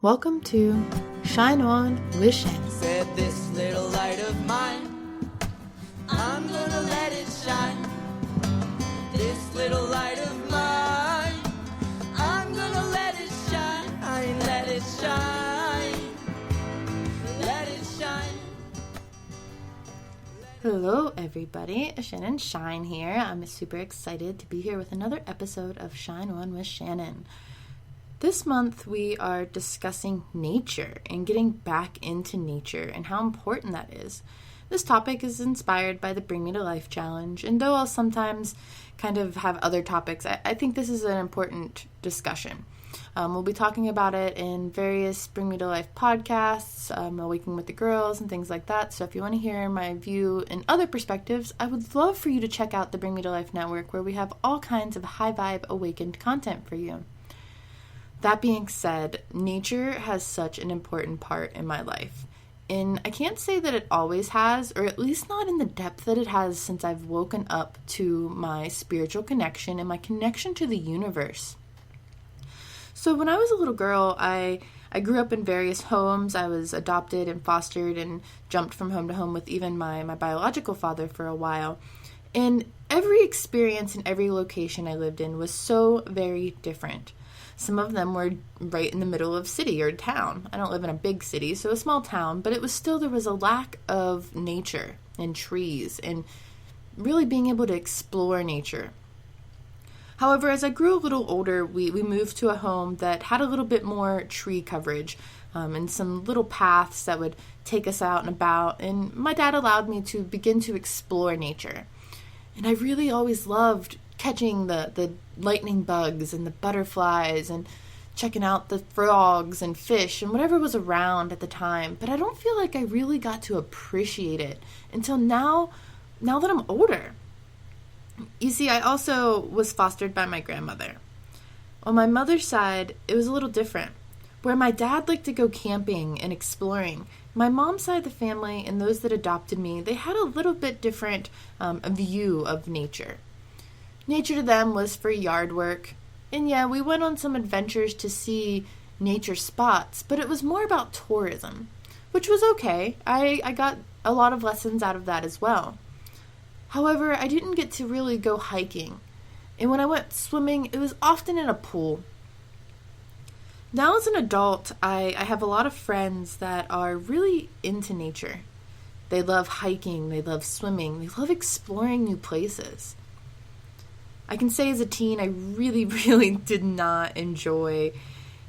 Welcome to Shine On with Shannon. Said this little light of mine, I'm gonna let it shine. This little light of mine, I'm gonna let it shine. Let it shine. Let it shine. Hello everybody, Shannon Shine here. I'm super excited to be here with another episode of Shine On with Shannon. This month we are discussing nature and getting back into nature and how important that is. This topic is inspired by the Bring Me to Life challenge, and though I'll sometimes kind of have other topics, I think this is an important discussion. We'll be talking about it in various Bring Me to Life podcasts, Waking with the Girls, and things like that. So if you want to hear my view and other perspectives, I would love for you to check out the Bring Me to Life network, where we have all kinds of high vibe awakened content for you. That being said, nature has such an important part in my life. And I can't say that it always has, or at least not in the depth that it has since I've woken up to my spiritual connection and my connection to the universe. So when I was a little girl, I grew up in various homes. I was adopted and fostered and jumped from home to home with even my biological father for a while. And every experience in every location I lived in was so very different. Some of them were right in the middle of city or town. I don't live in a big city, so a small town, but it was still, there was a lack of nature and trees and really being able to explore nature. However, as I grew a little older, we moved to a home that had a little bit more tree coverage and some little paths that would take us out and about, and my dad allowed me to begin to explore nature. And I really always loved catching the lightning bugs and the butterflies and checking out the frogs and fish and whatever was around at the time. But I don't feel like I really got to appreciate it until now that I'm older. You see, I also was fostered by my grandmother. On my mother's side, it was a little different. Where my dad liked to go camping and exploring, my mom's side of the family and those that adopted me, they had a little bit different view of nature. Nature to them was for yard work. And yeah, we went on some adventures to see nature spots, but it was more about tourism, which was okay. I got a lot of lessons out of that as well. However, I didn't get to really go hiking. And when I went swimming, it was often in a pool. Now as an adult, I have a lot of friends that are really into nature. They love hiking, they love swimming, they love exploring new places. I can say as a teen, I really, really did not enjoy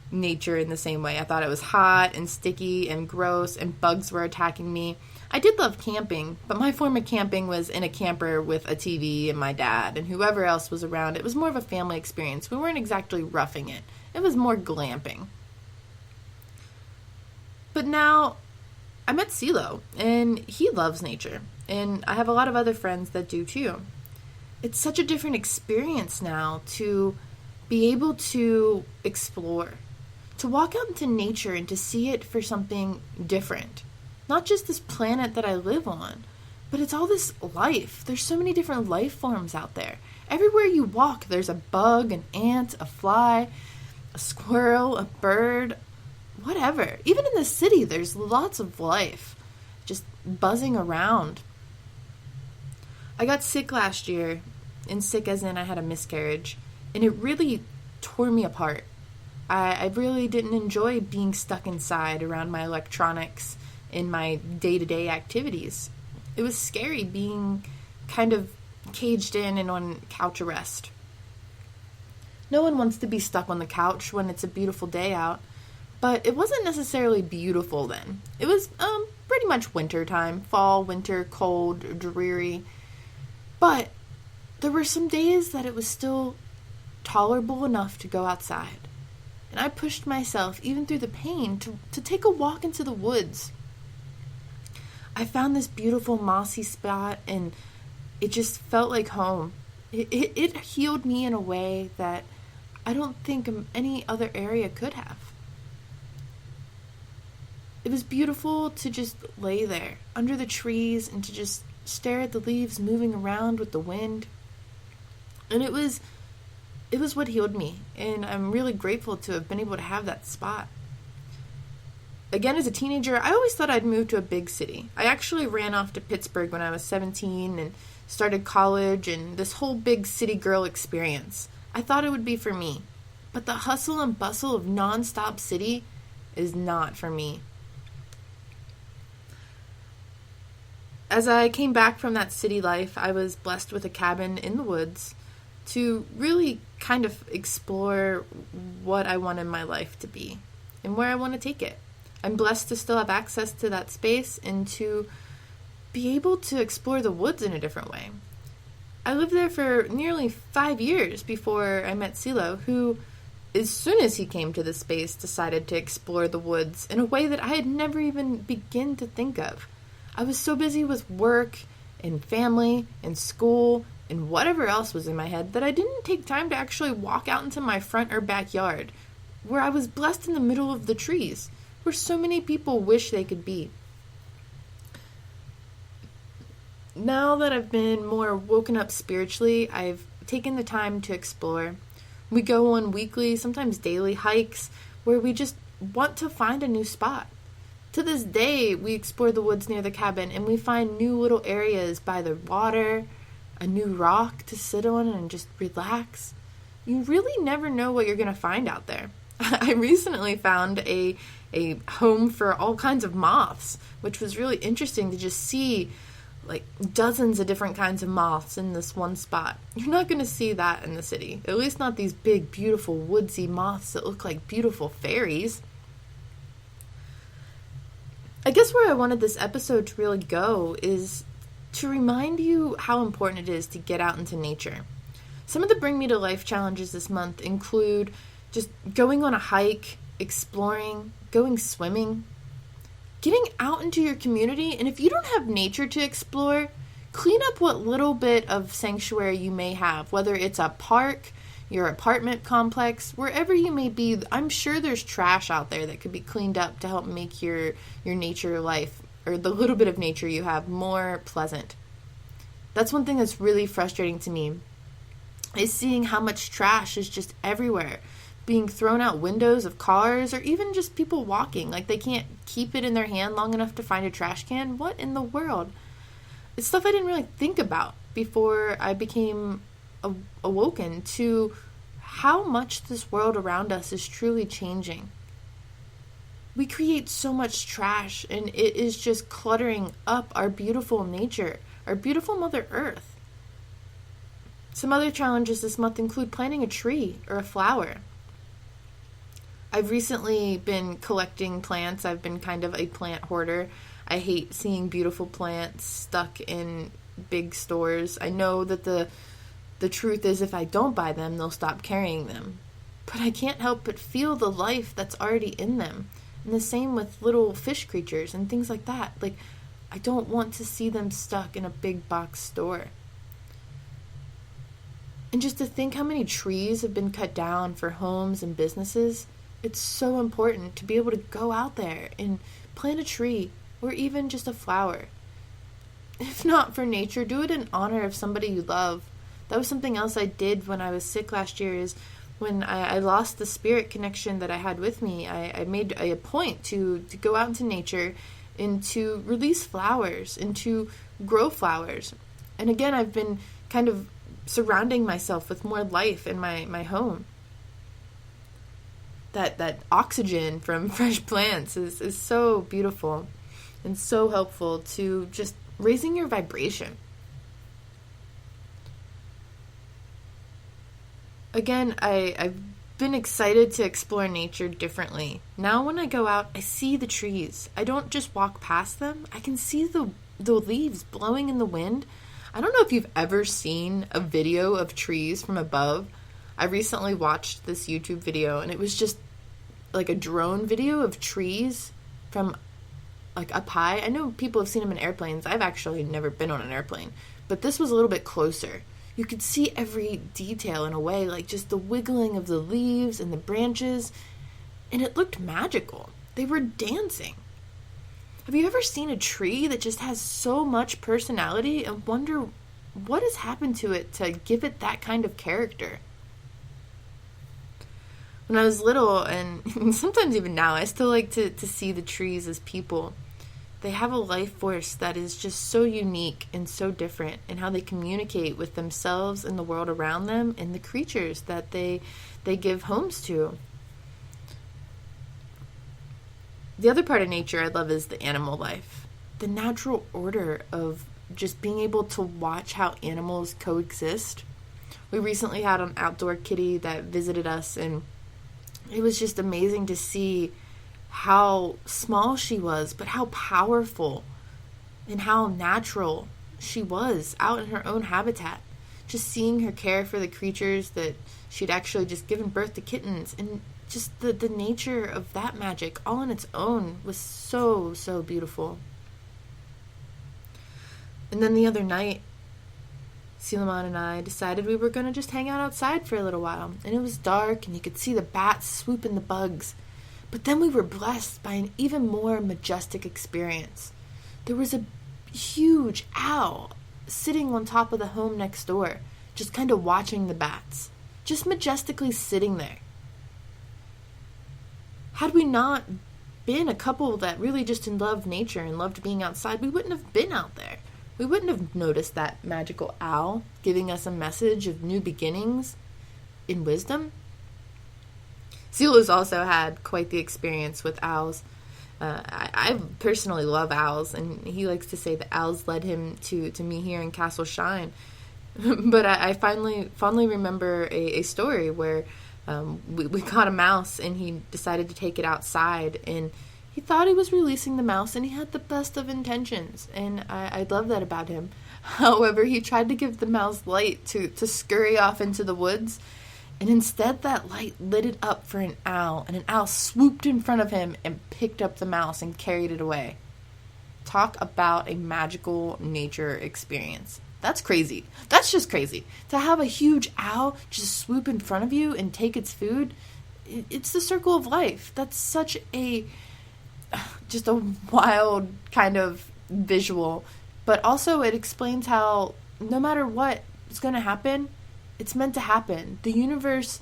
nature in the same way. I thought it was hot and sticky and gross and bugs were attacking me. I did love camping, but my form of camping was in a camper with a TV and my dad and whoever else was around. It was more of a family experience. We weren't exactly roughing it. It was more glamping. But now, I met CeeLo, and he loves nature, and I have a lot of other friends that do too. It's such a different experience now to be able to explore, to walk out into nature and to see it for something different. Not just this planet that I live on, but it's all this life. There's so many different life forms out there. Everywhere you walk, there's a bug, an ant, a fly, a squirrel, a bird, whatever. Even in the city, there's lots of life just buzzing around. I got sick last year, and sick as in I had a miscarriage, and it really tore me apart. I really didn't enjoy being stuck inside around my electronics in my day-to-day activities. It was scary being kind of caged in and on couch arrest. No one wants to be stuck on the couch when it's a beautiful day out, but it wasn't necessarily beautiful then. It was pretty much winter time, fall, winter, cold, dreary. But there were some days that it was still tolerable enough to go outside. And I pushed myself, even through the pain, to take a walk into the woods. I found this beautiful mossy spot, and it just felt like home. It healed me in a way that I don't think any other area could have. It was beautiful to just lay there under the trees and to just stare at the leaves moving around with the wind. And it was what healed me, and I'm really grateful to have been able to have that spot. again, as a teenager, I always thought I'd move to a big city. I actually ran off to Pittsburgh when I was 17 and started college and this whole big city girl experience. I thought it would be for me. But the hustle and bustle of nonstop city is not for me. As I came back from that city life, I was blessed with a cabin in the woods to really kind of explore what I wanted my life to be and where I want to take it. I'm blessed to still have access to that space and to be able to explore the woods in a different way. I lived there for nearly 5 years before I met CeeLo, who, as soon as he came to the space, decided to explore the woods in a way that I had never even begun to think of. I was so busy with work and family and school and whatever else was in my head that I didn't take time to actually walk out into my front or backyard, where I was blessed in the middle of the trees, where so many people wish they could be. Now that I've been more woken up spiritually, I've taken the time to explore. We go on weekly, sometimes daily hikes where we just want to find a new spot. To this day, we explore the woods near the cabin and we find new little areas by the water, a new rock to sit on and just relax. You really never know what you're going to find out there. I recently found a home for all kinds of moths, which was really interesting to just see like dozens of different kinds of moths in this one spot. You're not going to see that in the city. At least not these big, beautiful, woodsy moths that look like beautiful fairies. I guess where I wanted this episode to really go is to remind you how important it is to get out into nature. Some of the Bring Me to Life challenges this month include just going on a hike, exploring, going swimming, getting out into your community, and if you don't have nature to explore, clean up what little bit of sanctuary you may have, whether it's a park, your apartment complex, wherever you may be. I'm sure there's trash out there that could be cleaned up to help make your nature life, or the little bit of nature you have, more pleasant. That's one thing that's really frustrating to me, is seeing how much trash is just everywhere, being thrown out windows of cars, or even just people walking, like they can't keep it in their hand long enough to find a trash can. What in the world? It's stuff I didn't really think about before I became awoken to how much this world around us is truly changing. We create so much trash, and it is just cluttering up our beautiful nature, our beautiful Mother Earth. Some other challenges this month include planting a tree or a flower. I've recently been collecting plants. I've been kind of a plant hoarder. I hate seeing beautiful plants stuck in big stores. I know that the truth is if I don't buy them, they'll stop carrying them. But I can't help but feel the life that's already in them. And the same with little fish creatures and things like that. Like, I don't want to see them stuck in a big box store. And just to think how many trees have been cut down for homes and businesses, it's so important to be able to go out there and plant a tree or even just a flower. If not for nature, do it in honor of somebody you love. That was something else I did when I was sick last year, is when I lost the spirit connection that I had with me. I made a point to go out into nature and to release flowers and to grow flowers. And again, I've been kind of surrounding myself with more life in my home. That oxygen from fresh plants is so beautiful and so helpful to just raising your vibration. Again, I've been excited to explore nature differently. Now when I go out, I see the trees. I don't just walk past them. I can see the leaves blowing in the wind. I don't know if you've ever seen a video of trees from above. I recently watched this YouTube video, and it was just like a drone video of trees from like up high. I know people have seen them in airplanes. I've actually never been on an airplane, but this was a little bit closer. You could see every detail in a way, like just the wiggling of the leaves and the branches, and it looked magical. They were dancing. Have you ever seen a tree that just has so much personality and wonder what has happened to it to give it that kind of character? When I was little, and sometimes even now, I still like to see the trees as people. They have a life force that is just so unique and so different in how they communicate with themselves and the world around them and the creatures that they give homes to. The other part of nature I love is the animal life. The natural order of just being able to watch how animals coexist. We recently had an outdoor kitty that visited us, and it was just amazing to see how small she was, but how powerful and how natural she was out in her own habitat. Just seeing her care for the creatures that she'd actually just given birth to kittens, and just the nature of that magic all on its own was so, so beautiful. And then the other night, Suleiman and I decided we were going to just hang out outside for a little while. And it was dark, and you could see the bats swooping the bugs. But then we were blessed by an even more majestic experience. There was a huge owl sitting on top of the home next door, just kind of watching the bats, just majestically sitting there. Had we not been a couple that really just loved nature and loved being outside, we wouldn't have been out there. We wouldn't have noticed that magical owl giving us a message of new beginnings in wisdom. Sila's also had quite the experience with owls. I personally love owls, and he likes to say that owls led him to me here in Castle Shine. But I fondly remember a story where we caught a mouse, and he decided to take it outside, and he thought he was releasing the mouse, and he had the best of intentions, and I love that about him. However, he tried to give the mouse light to scurry off into the woods, and instead that light lit it up for an owl, and an owl swooped in front of him and picked up the mouse and carried it away. Talk about a magical nature experience. That's crazy. That's just crazy. To have a huge owl just swoop in front of you and take its food, it's the circle of life. That's such just a wild kind of visual. But also it explains how no matter what is going to happen, it's meant to happen. The universe,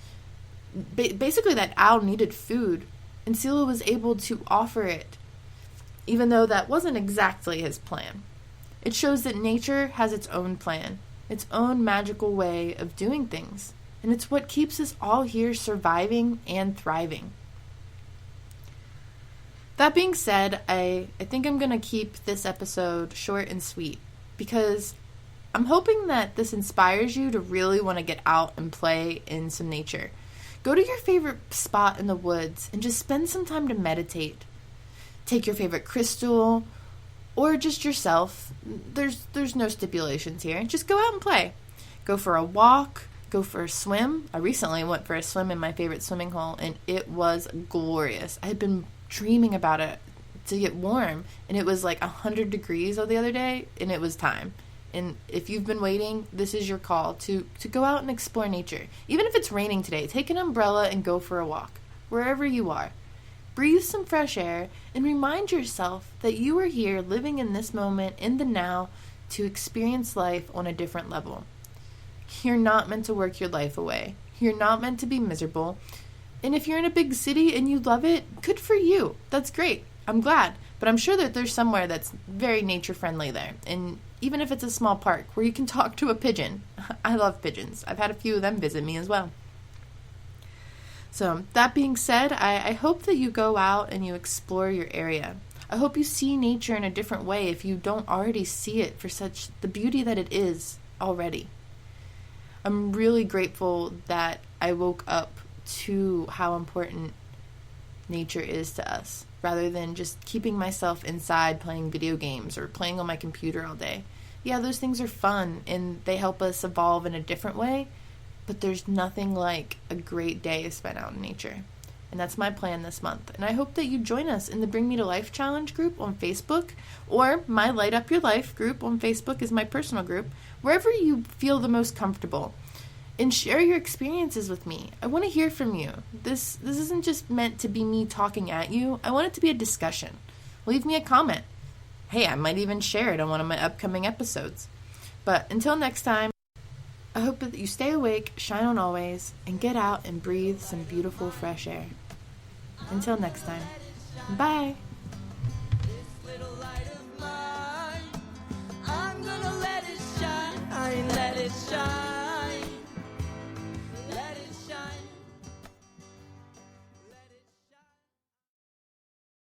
basically that owl needed food, and Sila was able to offer it, even though that wasn't exactly his plan. It shows that nature has its own plan, its own magical way of doing things, and it's what keeps us all here surviving and thriving. That being said, I think I'm going to keep this episode short and sweet, because I'm hoping that this inspires you to really want to get out and play in some nature. Go to your favorite spot in the woods and just spend some time to meditate. Take your favorite crystal, or just yourself. There's no stipulations here. Just go out and play. Go for a walk. Go for a swim. I recently went for a swim in my favorite swimming hole, and it was glorious. I had been dreaming about it to get warm, and it was like 100 degrees the other day, and it was time. And if you've been waiting, this is your call to go out and explore nature. Even if it's raining today, take an umbrella and go for a walk, wherever you are. Breathe some fresh air and remind yourself that you are here living in this moment, in the now, to experience life on a different level. You're not meant to work your life away. You're not meant to be miserable. And if you're in a big city and you love it, good for you. That's great. I'm glad. But I'm sure that there's somewhere that's very nature friendly there. And even if it's a small park where you can talk to a pigeon. I love pigeons. I've had a few of them visit me as well. So that being said, I hope that you go out and you explore your area. I hope you see nature in a different way if you don't already see it for such the beauty that it is already. I'm really grateful that I woke up to how important nature is to us, rather than just keeping myself inside playing video games or playing on my computer all day. Yeah, those things are fun and they help us evolve in a different way, but there's nothing like a great day spent out in nature. And that's my plan this month. And I hope that you join us in the Bring Me to Life Challenge group on Facebook, or my Light Up Your Life group on Facebook is my personal group, wherever you feel the most comfortable. And share your experiences with me. I want to hear from you. This isn't just meant to be me talking at you. I want it to be a discussion. Leave me a comment. Hey, I might even share it on one of my upcoming episodes. But until next time, I hope that you stay awake, shine on always, and get out and breathe some beautiful fresh air. Until next time, bye! I'm gonna let it shine, let it shine.